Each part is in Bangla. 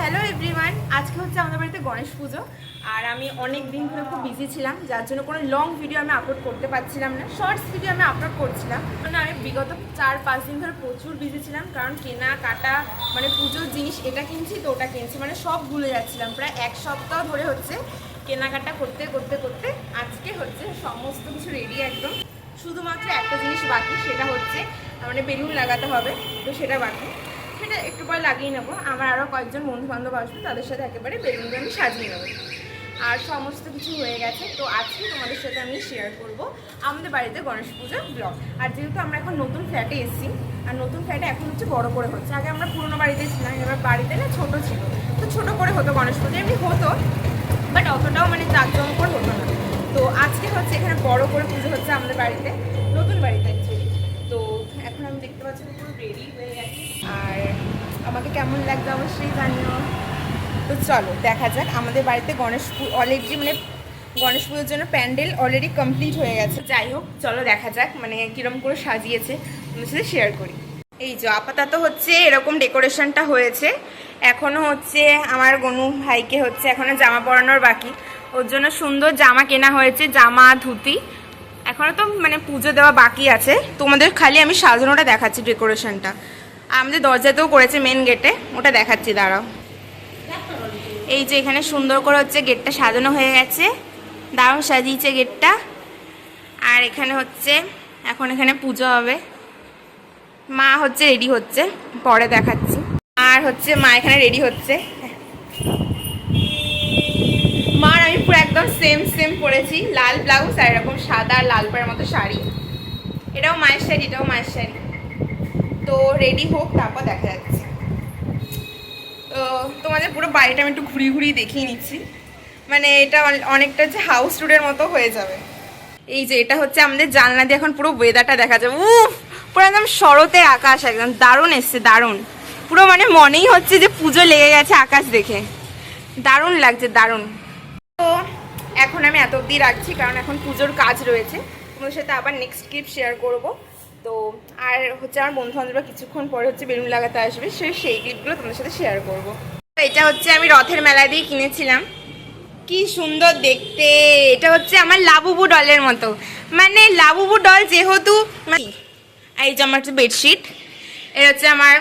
হ্যালো এভরিওয়ান, আজকে হচ্ছে আমাদের বাড়িতে গণেশ পুজো। আর আমি অনেক দিন ধরে খুব বিজি ছিলাম, যার জন্য কোনো লং ভিডিও আমি আপলোড করতে পারছিলাম না, শর্টস ভিডিও আমি আপলোড করছিলাম। মানে আমি বিগত 4-5 দিন ধরে প্রচুর বিজি ছিলাম, কারণ কেনা কাটা মানে পুজোর জিনিস এটা কিনছি তো ওটা কিনছি, মানে সব ভুলে যাচ্ছিলাম। প্রায় 1 সপ্তাহ ধরে হচ্ছে কেনাকাটা করতে করতে করতে আজকে হচ্ছে সমস্ত কিছু রেডি একদম। শুধুমাত্র একটা জিনিস বাকি, সেটা হচ্ছে মানে বেলুন লাগাতে হবে, তো সেটা বাকি, সেটা একটু পরে লাগিয়ে নেবো। আমার আরও কয়েকজন বন্ধু বান্ধব আসবে, তাদের সাথে একেবারে বেলুনগুলো আমি সাজিয়ে নেবো। আর সমস্ত কিছু হয়ে গেছে, তো আজকে তোমাদের সাথে আমি শেয়ার করব আমাদের বাড়িতে গণেশ পুজোর ব্লগ। আর যেহেতু আমরা এখন নতুন ফ্ল্যাটে এসেছি, আর নতুন ফ্ল্যাটে এখন হচ্ছে বড় করে হচ্ছে। আগে আমরা পুরোনো বাড়িতে ছিলাম, এবার বাড়িতে না ছোটো ছিল, তো ছোটো করে হতো গণেশ পুজো, এমনি হতো বাট অতটাও মানে জাঁকজমক করে হতো না। তো আজকে হচ্ছে এখানে বড় করে পুজো হচ্ছে আমাদের বাড়িতে, নতুন বাড়িতে অ্যাকচুয়ালি। তো এখন আমি দেখতে পাচ্ছি পুরো রেডি হয়ে গেছে, আর আমাকে কেমন লাগবে অবশ্যই জানিও। তো চলো দেখা যাক। আমাদের বাড়িতে গণেশ অলরেডি মানে গণেশ পুজোর জন্য প্যান্ডেল অলরেডি কমপ্লিট হয়ে গেছে। যাই হোক, চলো দেখা যাক মানে কিরম করে সাজিয়েছে, তোমার সাথে শেয়ার করি। এই যে আপাতত হচ্ছে এরকম ডেকোরেশনটা হয়েছে। এখনও হচ্ছে আমার গনু ভাইকে হচ্ছে এখনও জামা পরানোর বাকি, ওর জন্য সুন্দর জামা কেনা হয়েছে, জামা ধুতি। এখনও তো মানে পুজো দেওয়া বাকি আছে, তোমাদের খালি আমি সাজানোটা দেখাচ্ছি ডেকোরেশনটা। আমাদের দরজাতেও করেছে, মেন গেটে, ওটা দেখাচ্ছি, দাঁড়াও। এই যে এখানে সুন্দর করে হচ্ছে গেটটা সাজানো হয়ে গেছে, দারুণ সাজিয়েছে গেটটা। আর এখানে হচ্ছে এখন এখানে পুজো হবে, মা হচ্ছে রেডি হচ্ছে, পরে দেখাচ্ছি। আর হচ্ছে মা এখানে রেডি হচ্ছে। মার আমি পুরো একদম সেম সেম পরেছি, লাল ব্লাউজ আর এরকম সাদা লাল পাড়ের মতো শাড়ি। এটাও মায়ের শাড়ি, এটাও মায়ের শাড়ি। তো রেডি হোক, তারপর দেখা যাচ্ছে। তো তোমাদের পুরো বাড়িটা আমি একটু ঘুরিয়ে ঘুরিয়ে দেখিয়ে নিচ্ছি, মানে এটা অনেকটা হচ্ছে হাউস ট্যুরের মতো হয়ে যাবে। এই যে এটা হচ্ছে আমাদের জানলা দিয়ে এখন পুরো ওয়েদারটা দেখা যাবে। উফ, পুরো একদম শরতের আকাশ, একদম দারুণ এসছে, দারুণ। পুরো মানে মনেই হচ্ছে যে পুজো লেগে গেছে আকাশ দেখে, দারুণ লাগছে, দারুণ। তো এখন আমি এত অবধি রাখছি, কারণ এখন পুজোর কাজ রয়েছে, তোমাদের সাথে আবার নেক্সট ক্লিপ শেয়ার করব। তো আর হচ্ছে আমার বন্ধু বান্ধবরা কিছুক্ষণ পরে হচ্ছে বেলুন লাগাতে আসবে, সেই ক্লিপগুলো তোমাদের সাথে শেয়ার করব। এটা হচ্ছে আমি রথের মেলা দিয়ে কিনেছিলাম, কি সুন্দর দেখতে। এটা হচ্ছে আমার লাবুবু ডলের মতো, মানে লাবুবু ডল যেহেতু। এই যে আমার হচ্ছে বেডশিট, এটা হচ্ছে আমার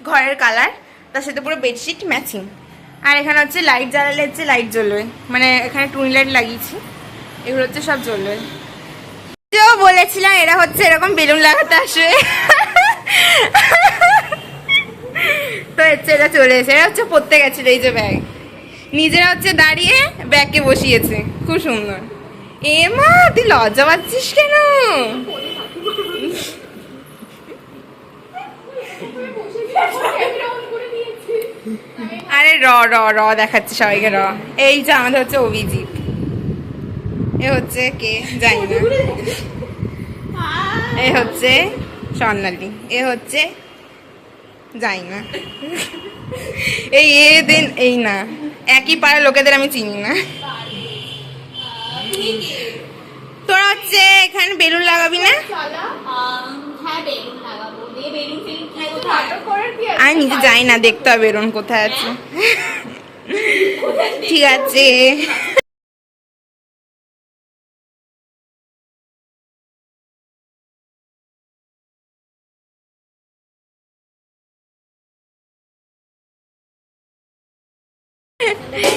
ঘরের কালার, তার সাথে পুরো বেডশিট ম্যাচিং। আর এখানে হচ্ছে লাইট জ্বালালে হচ্ছে লাইট জ্বলবে, মানে এখানে টুনি লাইট লাগিয়েছি, এগুলো হচ্ছে সব জ্বলবে। বলেছিলাম এরা হচ্ছে এরকম বেলুন লাগাতে আসবে, তো হচ্ছে এটা চলে এসে, এরা হচ্ছে পড়তে গেছিল। এই যে ব্যাগ, নিজেরা হচ্ছে দাঁড়িয়ে ব্যাগকে বসিয়েছে, খুব সুন্দর। এ মা, তুই লজ্জা পাচ্ছিস কেন? আরে র র র দেখাচ্ছে সবাইকে, র। এই যে আমাদের হচ্ছে অভিজিৎ, এ হচ্ছে কে জানি না, এ হচ্ছে স্বর্ণালী, এ হচ্ছে জানি না, এই এ দিন এই না, একই পাড়ার লোকেদের আমি চিনি না। তোরা হচ্ছে এখানে বেলুন লাগাবি না? আমি নিজে যাই না, দেখতে হবে বেলুন কোথায় আছে। ঠিক আছে,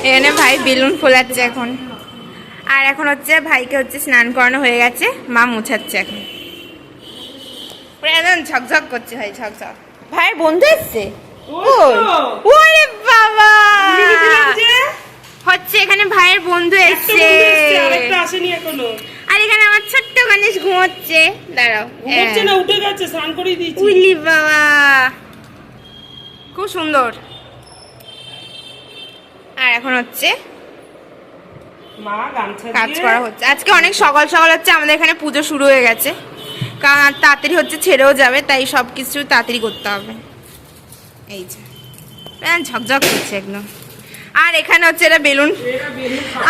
এখানে ভাই বেলুন ফোলাচ্ছে এখন। আর এখন হচ্ছে ভাইকে হচ্ছে স্নান করানো হয়ে গেছে, মা মুছাচ্ছে এখন, একদম ঝকঝক করছে ভাই, ঝকঝক। ভাইয়ের বন্ধু এসছে, ওরে বাবা, হচ্ছে এখানে ভাইয়ের বন্ধু এসছে, আর এখানে আমার ছোট্ট গণেশ ঘুমোচ্ছে। দাঁড়াও, উঠে গেছে, স্নান করিয়ে দিয়েছি। উইলি বাবা, খুব সুন্দর। আর এখন হচ্ছে কাজ করা হচ্ছে। আজকে অনেক সকাল সকাল হচ্ছে আমাদের এখানে পুজো শুরু হয়ে গেছে, কারণ তাড়াতাড়ি হচ্ছে ছেড়েও যাবে, তাই সব কিছু তাড়াতাড়ি করতে হবে। এই যে ঝকঝক করছে একদম। আর এখানে হচ্ছে এটা বেলুন,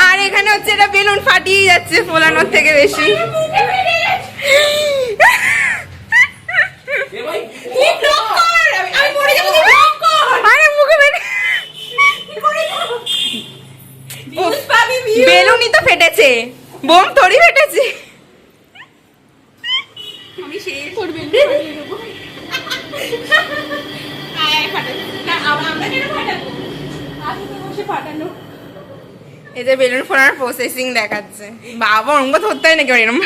আর এখানে হচ্ছে এটা বেলুন ফাটিয়ে যাচ্ছে ফোলানোর থেকে বেশি। ফেটেছে, বোম থরি ফেটেছে। আমি শেয়ার করবে এই যে বেলুন ফোড়ার প্রসেসিং দেখাচ্ছে। বাবা অঙ্গ ধরতে হয় নাকি এরকম?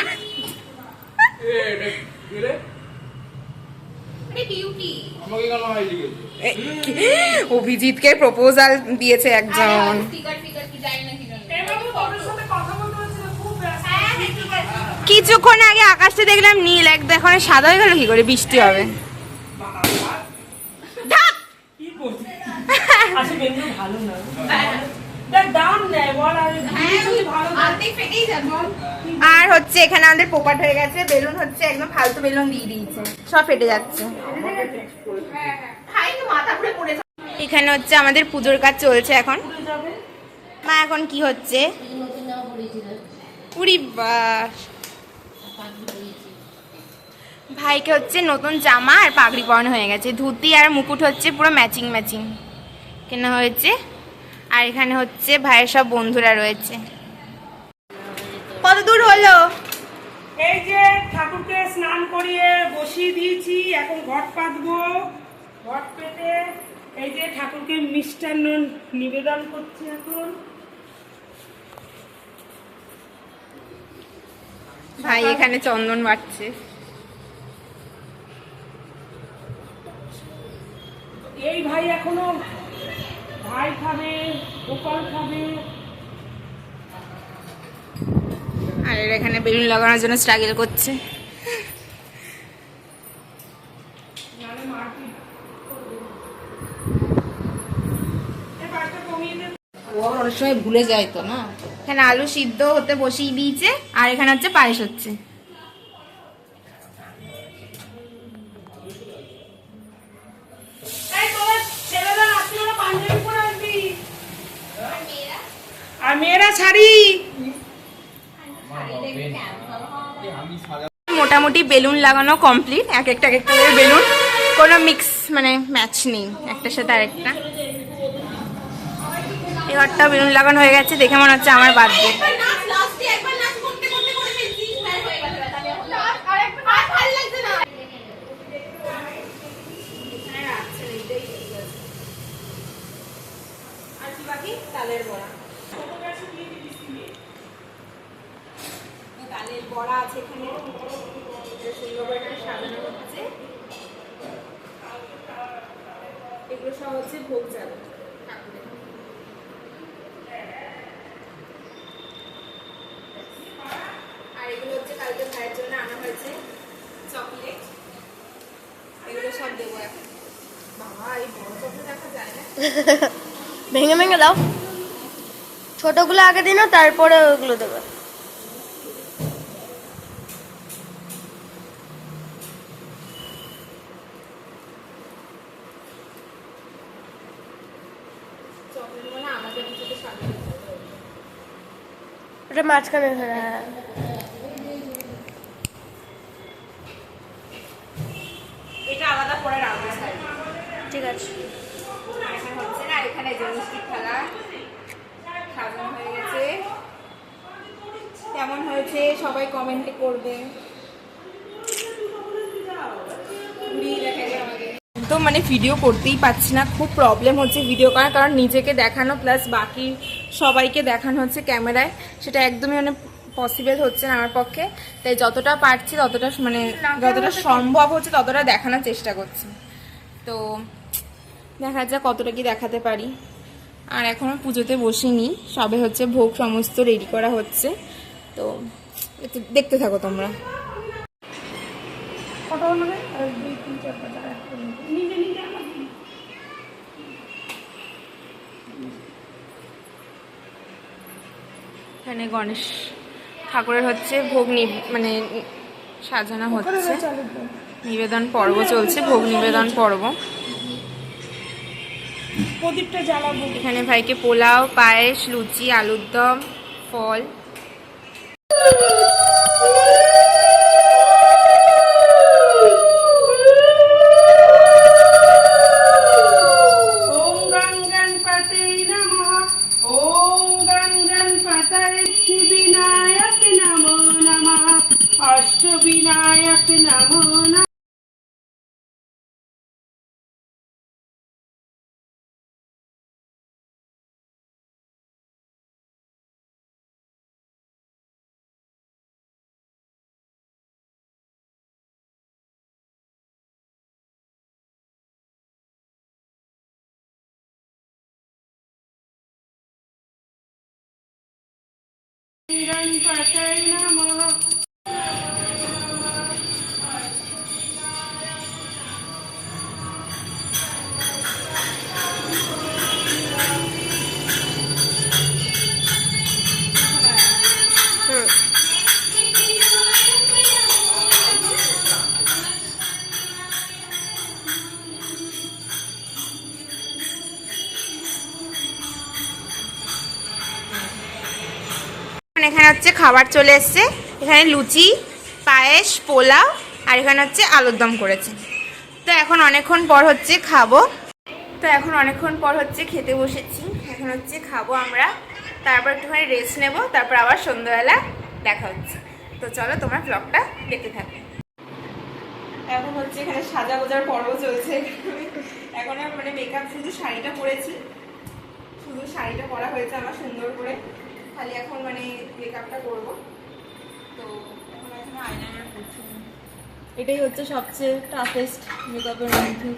অভিজিৎকে প্রপোজাল দিয়েছে একজন। কিছুক্ষণ আগে আকাশটা দেখলাম নীল, এক এখন সাদা হয়ে গেল কি করে? বৃষ্টি হবে। আর হচ্ছে এখানে আমাদের পোপাট হয়ে গেছে, বেলুন হচ্ছে একদম ফালতু বেলুন দিয়ে দিয়েছে, সব ফেটে যাচ্ছে। এখানে হচ্ছে আমাদের পুজোর কাজ চলছে এখন। মা এখন কি হচ্ছে? উড়ি বাস, ভাইকে হচ্ছে নতুন জামা আর পাগড়ি পরানো হয়ে গেছে, ধুতি আর মুকুট হচ্ছে পুরো ম্যাচিং ম্যাচিং কেনা হয়েছে। আর এখানে হচ্ছে ভাইয়ের সব বন্ধুরা রয়েছে। কত দূর হলো? এই যে ঠাকুরকে স্নান করিয়ে বসিয়ে দিয়েছি, এখন ঘট পাতবো। ঘট পেতে এই যে ঠাকুরকে মিষ্টান্ন নিবেদন করছি এখন। ভাই এখানে চন্দন বাটছে। এই ভাই এখনো ভাই খাবে, গোপাল খাবে। আর এর এখানে বেলুন লাগানোর জন্য স্ট্রাগল করছে। অনেক সময় ভুলে যায় তো না। এখানে আলু সিদ্ধ হতে বসিয়ে দিয়েছে, আর এখানে হচ্ছে পায়েস হচ্ছে। আর মেয়েরা শাড়ি। মোটামুটি বেলুন লাগানো কমপ্লিট, এক একটা করে বেলুন, কোনো মিক্স মানে ম্যাচ নেই একটার সাথে আরেকটা। এবারটা বেলুন লাগানো হয়ে গেছে, দেখে মনে হচ্ছে আমার বার্থডে। তালের বড়া, তালের বড়া আছে এখানে, সাজানো হচ্ছে। এগুলো সব হচ্ছে ভোগ যাবে ঠাকুরের। আর এগুলো হচ্ছে কালকে ভাইয়ের জন্য আনা হয়েছে চকলেট, এগুলো সব দেবো এখন। বাবা এই বড় চকলেট দেখা যায় না। ভেঙে ভেঙে দাও, ছোটগুলো আগে দিন, তারপরে ওগুলো দেবে। ওটা মাঝখানে, হ্যাঁ এটা আলাদা পরে রাখবো। ঠিক আছে। এখানে হচ্ছে না, এখানে যে মিষ্টি থালা সাজানো হয়ে গেছে। কেমন হয়েছে সবাই কমেন্টে করবে। তো মানে ভিডিও করতেই পারছি না, খুব প্রবলেম হচ্ছে ভিডিও করার, কারণ নিজেকে দেখানো প্লাস বাকি সবাইকে দেখানো হচ্ছে ক্যামেরায়, সেটা একদমই মানে পসিবল হচ্ছে না আমার পক্ষে। তাই যতটা পারছি ততটা মানে যতটা সম্ভব হচ্ছে ততটা দেখানোর চেষ্টা করছি। তো দেখা যাক কতটা কি দেখাতে পারি। আর এখনো পুজোতে বসিনি, সবে হচ্ছে ভোগ সমস্ত রেডি করা হচ্ছে। তো দেখতে থাকো তোমরা। এখানে গণেশ ঠাকুরের হচ্ছে ভোগ মানে সাজানো হচ্ছে, নিবেদন পর্ব চলছে, ভোগ নিবেদন পর্ব। প্রদীপটা জ্বালাবো। এখানে ভাইকে পোলাও, পায়েস, লুচি, আলুর দম, ফল। ওম গং গণপতি নমঃ, ওম গং গণপতি विनायक नमो नमः अष्टविनायक नमो नमः। गणपतये नमः। এখানে হচ্ছে খাবার চলে এসছে। এখানে লুচি, পায়েস, পোলাও আর এখানে হচ্ছে আলুর দম করেছে। তো এখন অনেকক্ষণ পর হচ্ছে খাবো। খেতে বসেছি। এখন হচ্ছে খাবো আমরা, তারপর একটুখানি রেস্ট নেব, তারপর আবার সন্ধ্যাবেলা দেখা হচ্ছে। তো চলো তোমরা ব্লগটা দেখতে থাকো। এখন হচ্ছে এখানে সাজা গোজার পর্ব চলছে। এখন মানে মেকআপ শুধু শাড়িটা পরেছি, শুধু শাড়িটা পরা হয়েছে আমার সুন্দর করে, খালি এখন মানে মেকআপটা করবো। তো এখন আইলাইনার করছি। এটাই হচ্ছে সবচেয়ে টাফেস্ট মেকআপের মধ্যে।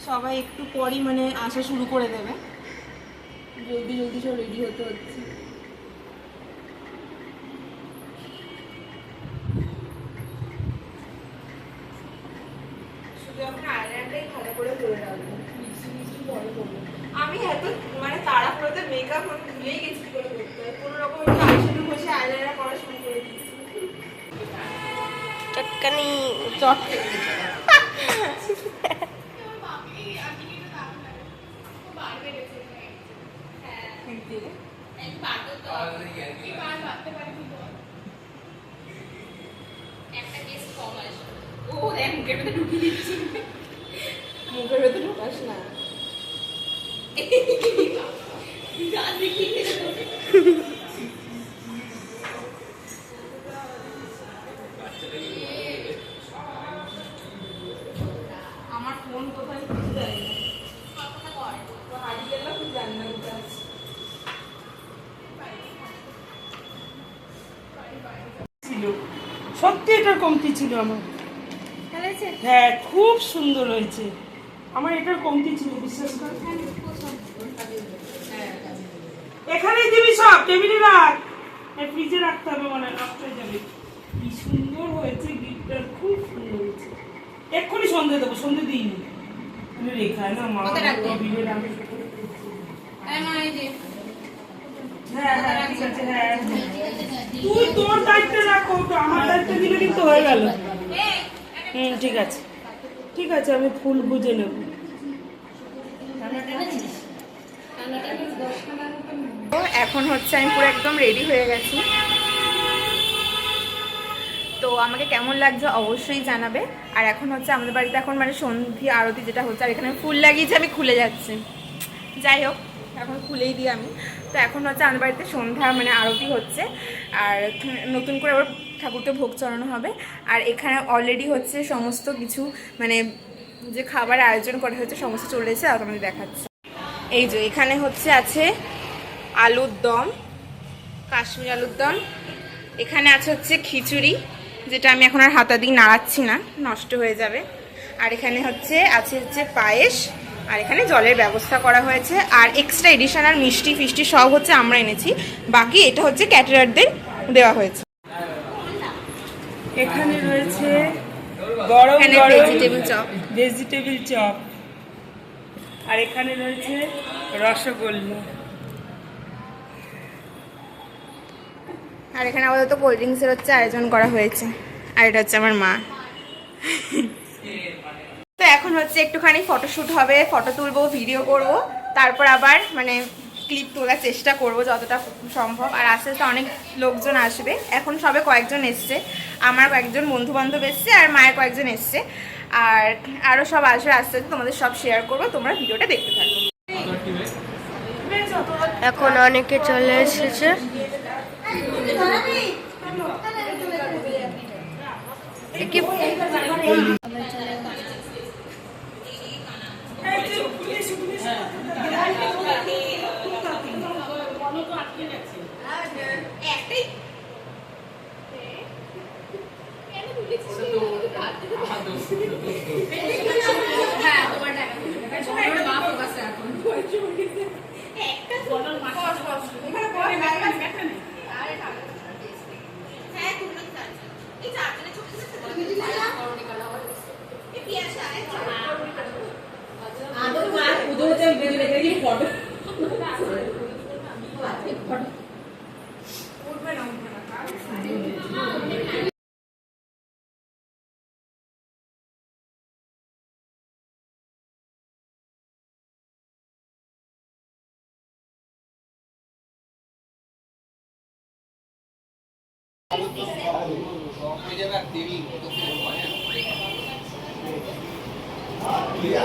সবাই একটু পরই মানে আসা শুরু করে দেবে। জলদি জলদি সব রেডি হতে হচ্ছে। শুধু এখন আইলাইনারটাই ভালো করে করে রাখবো, মিষ্টি পরে করবো। আমি এত মানে তাড়াহুড়োতে মেকআপ ভুলেই গেছি কি করে করতে হয়। কোনো রকম আইশ্যাডো বসে আইলাইনার করা শুরু করে দিয়েছি। চটকানি চট মুখের ভেতরে ঢুকিয়ে দিচ্ছি। মুখের ভেতরে ঢোকাস না। আমার ফোন কোথায় খুঁজে যায় না, হারিয়ে গেল খুব জানি না কোথায় আছে। ছিল সত্যি এটার কমতি ছিল আমার। হ্যাঁ খুব সুন্দর হয়েছে। আমার এটার কমতি ছিল, বিশ্বাস কর। এখানেই দিবি সব, টেবিলে রাখ, ফ্রিজে রাখতে হবে, মানে নষ্ট হয়ে যাবে। কি সুন্দর হয়েছে গিফটটা, খুব সুন্দর হয়েছে। এক্ষুনি সন্ধে দেবো, সন্ধে দিইনি রেখা না মা টেবিলে রাখবে। হ্যাঁ হ্যাঁ ঠিক আছে। হ্যাঁ তুই তোর দায়িত্বে রাখো, তো আমার দায়িত্ব দিলে কিন্তু হয়ে গেল। ঠিক আছে ঠিক আছে, আমি ফুল বুঝে নেব। এখন হচ্ছে আমি পুরো একদম রেডি হয়ে গেছি। তো আমাকে কেমন লাগছে অবশ্যই জানাবে। আর এখন হচ্ছে আমাদের বাড়িতে এখন মানে সন্ধ্যা আরতি যেটা হচ্ছে, আর এখানে ফুল লাগিয়েছে, আমি খুলে যাচ্ছে। যাই হোক, এখন খুলেই দিই আমি। তো এখন হচ্ছে আমাদের বাড়িতে সন্ধ্যা মানে আরতি হচ্ছে, আর নতুন করে আবার ঠাকুরকে ভোগ চড়ানো হবে। আর এখানে অলরেডি হচ্ছে সমস্ত কিছু মানে যে খাবার আয়োজন করা হয়েছে সমস্ত চলে এসেছে, আর তোমাদের দেখাচ্ছে। এই যে এখানে হচ্ছে আছে আলুর দম, কাশ্মীর আলুর দম। এখানে আছে হচ্ছে খিচুড়ি, যেটা আমি এখন আর হাতা দিয়ে নাড়াচ্ছি না, নষ্ট হয়ে যাবে। আর এখানে আছে পায়েস, আর এখানে জলের ব্যবস্থা করা হয়েছে। আর এক্সট্রা এডিশনাল মিষ্টি ফিষ্টি সব হচ্ছে আমরা এনেছি, বাকি এটা হচ্ছে ক্যাটারারদের দেওয়া হয়েছে। এখানে রয়েছে গরম ভেজিটেবিল চপ, আর এখানে রয়েছে রসগোল্লা, আর এখানে আপাতত কোল্ড ড্রিঙ্কসের হচ্ছে আয়োজন করা হয়েছে। আর এটা হচ্ছে আমার মা। তো এখন হচ্ছে একটুখানি ফটোশ্যুট হবে, ফটো তুলবো, ভিডিও করব, তারপর আবার মানে ক্লিপ তোলার চেষ্টা করব যতটা সম্ভব। আর আস্তে আস্তে অনেক লোকজন আসবে, এখন সবে কয়েকজন এসছে, আমার কয়েকজন বন্ধু বান্ধব এসছে, আর মায়ের কয়েকজন এসছে, আর আরও সব আসবে আস্তে আস্তে, তোমাদের সব শেয়ার করবো, তোমরা ভিডিওটা দেখতে থাকো। এখন অনেকে চলে এসেছে।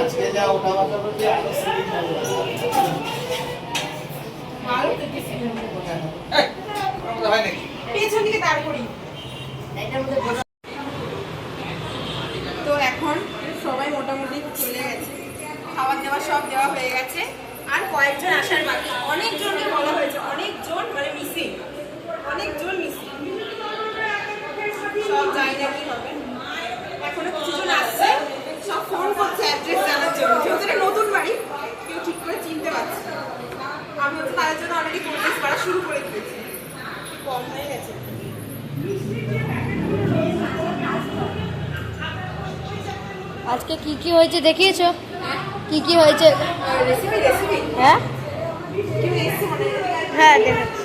আজকে যা ওঠা বাঁকা করতে আরো সিরিজ হয় নাকি পেছন দিকে দাঁড় করি। তো এখন সবাই মোটামুটি চলে গেছে, খাবার দাবার সব দেওয়া হয়ে গেছে, আর কয়েকজন আসার বাকি। অনেকজনকে বলা হয়েছে, অনেকজন মানে মিসিং, অনেকজন মিসিং, সব জানি না কি হবে। এখনো কিছুজন আসছে, সব ফোন করছে অ্যাড্রেস জানার জন্য, যেহেতু এটা নতুন বাড়ি কেউ ঠিক করে চিনতে পারছে না। আমি হচ্ছে তাদের জন্য অলরেডি প্রসেস করা শুরু করে দিয়েছি, কম হয়ে গেছে। আজকে কি কি হয়েছে দেখিয়েছো? কি কি হয়েছে? রেসিপি রেসিপি হ্যাঁ কেউ এসছে মনে হয়? হ্যাঁ দেখাচ্ছি।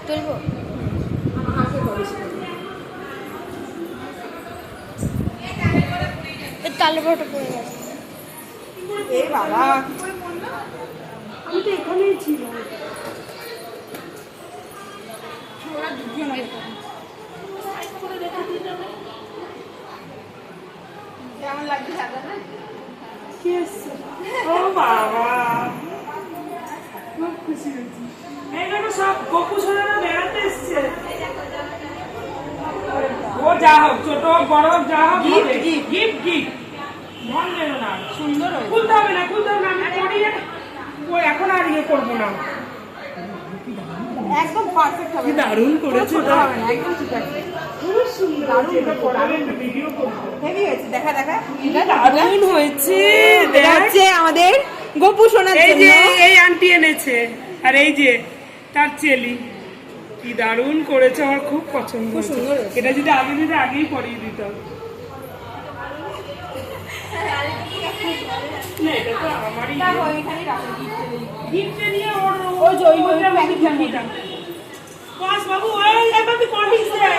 তুলবো? তালে বড়টা পড়ে গেছে। এ বাবা, আমি তো এখানেই ছিলাম। কেমন লাগছে দাদা? কি এসছে? ও বাবা, খুব খুশি হয়েছি। এখানে সব গপু সোনারা বেড়াতে এসছে। ও যা হোক, ছোট হোক বড় হোক যা হোক, Gift, গিফট গিফট মন নেব না, সুন্দর হয়েছে। খুলতে হবে না, খুলতে হবে না, আমি পড়িয়ে ও এখন আর ইয়ে করবো না। একদম পারফেক্ট হবে, কি দারুণ করেছে ছোট ওটা। হবে না, একদম ঠিক আছে। খুব সুন্দর হয়েছে, এটা পড়াবে একটা ভিডিও করবো। হেভি হয়েছে, দেখা দেখা। দারুণ হয়েছে, এটা হচ্ছে আমাদের গপু শোনার এই জন্য। যে এই আন্টি এনেছে, আর এই যে তার চেলি, কি দারুণ করেছে, আমার খুব পছন্দ হয়েছে। সুন্দর হয়েছে। এটা যদি আগেই পরিয়ে দিতাম। না, এটা তো আমারই রাখো, এখানেই রাখো, gift-এ দিই। গিফটে নিয়ে ওর ওই যে ওই ওইটা প্যাকেট দিতাম। বাস বাবু, ওই এভাবে করিস রে।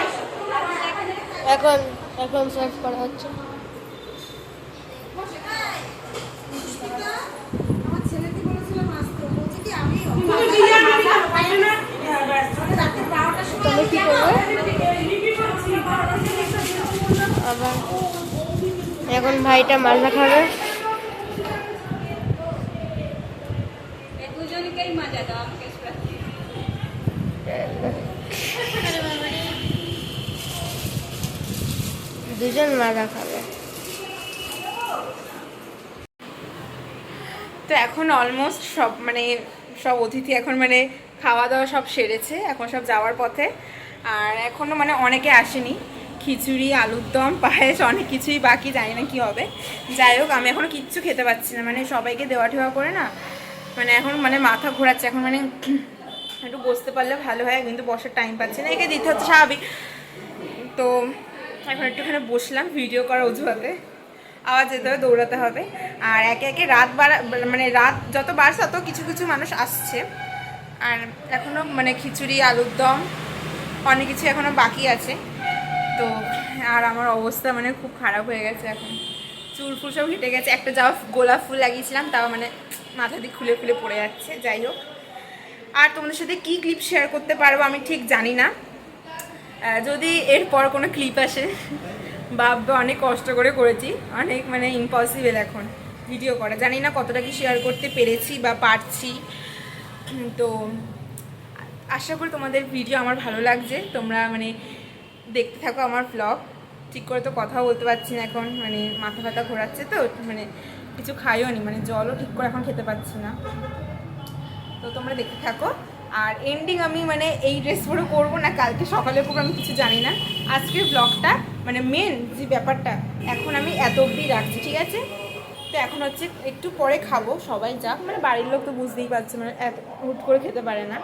এখন এখন সার্চ করা হচ্ছে। তুমি দিয়ে আমি পাবো না। হ্যাঁ, ব্যাস। তাহলে কি করবে? লিপি করছি। আবার এখন ভাইটা মালদা খাবে। দুজন মালদা খাবে। তো এখন অলমোস্ট সব মানে সব অতিথি এখন মানে খাওয়া দাওয়া সব সেরেছে, এখন সব যাওয়ার পথে। আর এখনও মানে অনেকে আসেনি, খিচুড়ি, আলুর দম, পায়েস, অনেক কিছুই বাকি, জানি না কি হবে। যাই হোক, আমি এখনও কিচ্ছু খেতে পাচ্ছি না, মানে সবাইকে দেওয়া ঠেওয়া করে না, মানে এখন মানে মাথা ঘোরাচ্ছে। এখন মানে একটু বসতে পারলে ভালো হয়, কিন্তু বসার টাইম পাচ্ছি না, একে দিতে হচ্ছে স্বাভাবিক। তো এখন একটুখানি বসলাম ভিডিও করার অজুহাতে, আবার যেতে হবে, দৌড়াতে হবে। আর একে একে রাত মানে রাত যত বাড়ছে তত কিছু কিছু মানুষ আসছে। আর এখনও মানে খিচুড়ি, আলুর দম, অনেক কিছু এখনও বাকি আছে। তো আর আমার অবস্থা মানে খুব খারাপ হয়ে গেছে, এখন চুল ফুল সব হেঁটে গেছে। একটা যাওয়া গোলাপ ফুল লাগিয়েছিলাম, তাও মানে মাথা দিয়ে খুলে খুলে পড়ে যাচ্ছে। যাই হোক, আর তোমাদের সাথে কি ক্লিপ শেয়ার করতে পারবো আমি ঠিক জানি না। যদি এরপর কোনো ক্লিপ আসে, বাবা অনেক কষ্ট করে করেছি, অনেক মানে ইম্পসিবল এখন ভিডিও করা, জানি না কতটা কি শেয়ার করতে পেরেছি বা পারছি। তো আশা করি তোমাদের ভিডিও আমার ভালো লাগছে, তোমরা মানে দেখতে থাকো আমার ব্লগ। ঠিক করে তো কথাও বলতে পারছি না এখন, মানে মাথা ব্যথা ঘোরাচ্ছে, তো মানে কিছু খাইও নি, মানে জলও ঠিক করে এখন খেতে পাচ্ছি না। তো তোমরা দেখতে থাকো। আর এন্ডিং আমি মানে এই ড্রেস পরে করবো না কালকে সকালে করবো আমি কিছু জানি না। আজকের ব্লগটা মানে মেন যে ব্যাপারটা এখন আমি এত অবধি রাখছি, ঠিক আছে? তো এখন হচ্ছে একটু পরে খাবো, সবাই যাক, মানে বাড়ির লোক তো বুঝতেই পারছে, মানে এত হুট করে খেতে পারে না,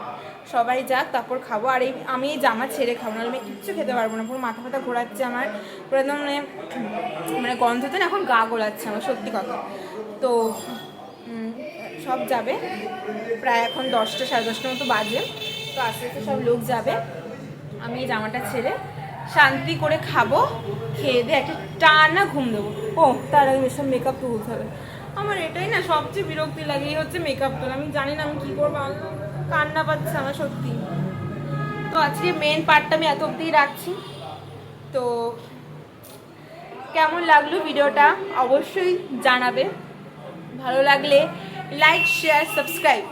সবাই যাক তারপর খাবো। আর এই আমি এই জামা ছেড়ে খাবো না, আমি কিচ্ছু খেতে পারবো না, পুরো মাথা ব্যথা ঘোরাচ্ছে আমার, পুরো একদম মানে গন্ধতে না এখন গা গোলাচ্ছে আমার, সত্যি কথা। তো সব যাবে, প্রায় এখন 10টা 10:30 মতো বাজে, তো আস্তে আস্তে সব লোক যাবে। আমি এই জামাটা ছেড়ে শান্তি করে খাবো, খেয়ে দিয়ে একটা টানা ঘুম দেবো। ও তার আগে বেশি মেকআপ তো তুলতে হবে আমার, এটাই না সবচেয়ে বিরক্তি লাগে, এই হচ্ছে মেকআপ তোলা। আমি জানি না আমি কী করবো, কান্না পাচ্ছে আমার সত্যি। তো আজকে মেন পার্টটা আমি এত অবধিই রাখছি। তো কেমন লাগলো ভিডিওটা অবশ্যই জানাবে, ভালো লাগলে লাইক শেয়ার সাবস্ক্রাইব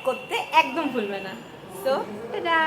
করতে একদম ভুলবে না। So tata.